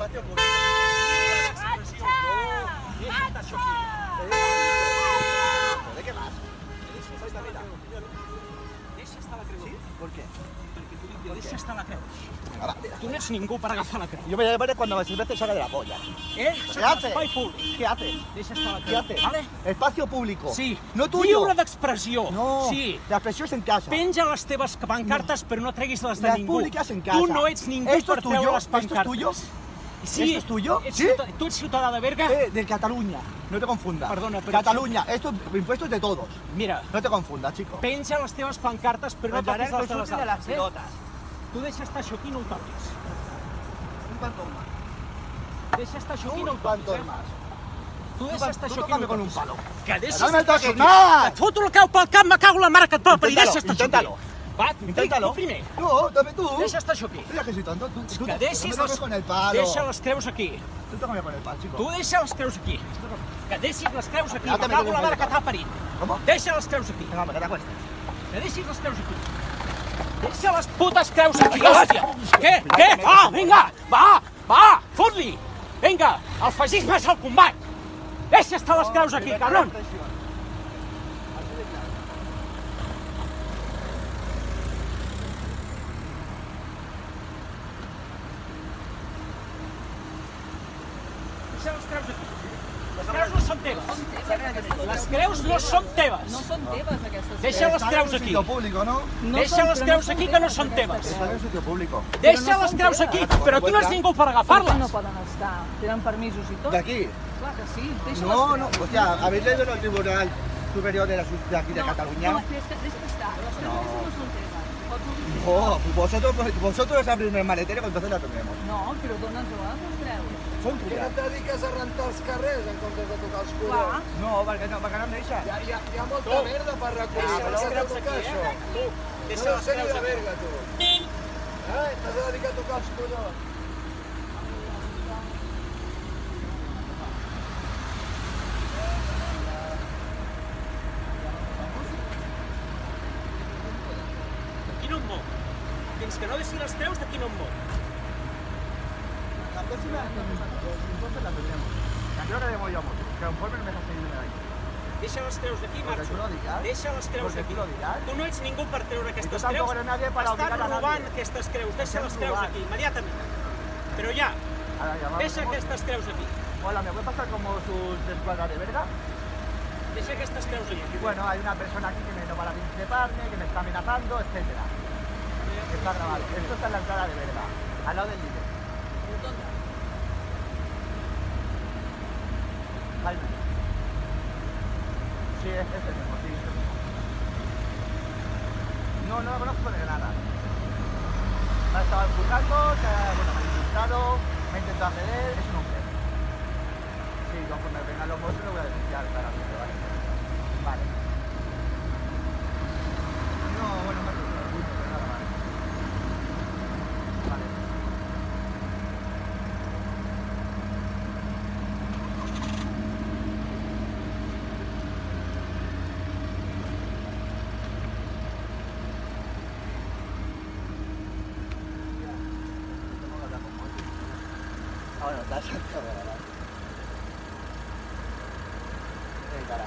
espacio público. Deixa això aquí. ¿De qué más? Deixa estar la creu. ¿Sí? ¿Por qué? Perquè t'ho dic jo, deixa estar la creu. Venga, va, Tu no ets ningú per agafar la creu. Yo me veré cuando el silvestre salga de la polla. ¿Qué haces? Espai públic. ¿Qué haces? Deixa estar la ¿Qué creu. haces? Vale? Espacio público. Sí. No tuyo. Lliure d'expressió. No. Sí. La expresión es en casa. Penja les teves pancartes, però no treguis les de Las ningú. públicas en casa. Tu no ets ningú ¿Esto per es tuyo? treure les ¿Esto es pancartes. tuyo? Sí. ¿Esto es tuyo? ¿Sí? Tu ets ciutadà de Berga? De Cataluña. No te confundas. Perdona, pero... Cataluña. Estos impuestos de todos. Mira, No te confundas, chico. penja les teves pancartes, però no toquis les de les de las altres. pelotas. Tu deixa estar això aquí, no ho toquis. Un pantón más. Deixa estar això aquí, no ho Un toquis, pantón más. Tu deixa estar això aquí, no tócame ho con un toquis. palo. Que deixis No me estar toques això aquí. más. Et foto la cau pel cap, me cago en la mare que et va parir. Deixa estar això Inténtalo. aquí. Va, Inténtalo. tu primer. No, dame tú. Deixa estar això aquí. Mira que soy tonto. Tú Que deixis no me toques con el palo. Deixa les creus aquí. Tú tócame con el palo, chico. Tu deixa les creus aquí. Que deixis les creus aquí. Ja Me també cago en la tens mare que t'ha parit. ¿Cómo? Deixa les creus aquí. Venga, hombre, que te acuestes. Que deixis les creus aquí. Deixa les putes creus aquí, hòstia! Què? Va, vinga! Va! Fot-li! Vinga! El feixisme és el combat! Deixa estar les creus aquí, cabron! Deixa les creus aquí. Les creus no són teves. Les creus no són teves. No són teves, aquestes. Deixa les Están en creus un aquí. sitio público, ¿no? Deixa les creus aquí que no són teves. Están en un sitio público. Deixa les creus aquí, però tu no ets ningú per Per què no agafar-les. poden estar? Tenen permisos i tot? ¿De aquí? Clar que sí, deixa No, les no. creus. Hostia, ¿habéis leído en el Tribunal Superior de aquí de Cataluña? No, deixa estar. Les creus no són teves. Pots obrir. Oh, vosotros abrís el maletero, entonces la tendremos. No, però dona'ns-les, les creus. Són Que no tuyas. te dediques a rentar els carrers en comptes de tocar els Clar. collons? No, perquè no em deixes. Hi ha molta merda per recollir. Deixa les Has de creus tocar aquí, això. Tu, No deixa deu les ser ni creus de aquí. verga, tu. T'has de dedicar a tocar els collons. Aquí no em moc. Fins que no deixi les creus, d'aquí no em moc. La próxima entonces la tendremos. ¿A qué hora debo yo mucho? Que conforme no me dejas seguirme de ahí. Deixa les creus d'aquí, Porque marxo. tú lo dirás. Deixa les creus Porque d'aquí. tú lo dirás. Tu no ets ningú per treure aquestes tampoco creus. eres nadie para obligar Estan a nadie. robant aquestes creus. Deixa Estem les creus robant. aquí, immediatament. Però ja, Ahora ya vamos. deixa aquestes creus aquí. Hola, ¿me puede pasar como sus escuadras de verga? Deixa aquestes creus aquí. Bueno, hay una persona aquí que me no para de increparme, que me está amenazando, etcétera. Está grabado. Esto está en la entrada de verga, al lado del líder. Rotonda. Jaime. Sí, es el mismo, sí. Es el mismo. No lo conozco de nada. Me ha estado empujando, me ha insultado, me ha intentado acceder, es un hombre. Sí, conforme vengan los monstruos lo voy a denunciar claramente, ¿vale? Vale. No, bueno, me ha hecho el punto, pero nada más. Vale. Bueno, está saltando, ¿verdad? Cara.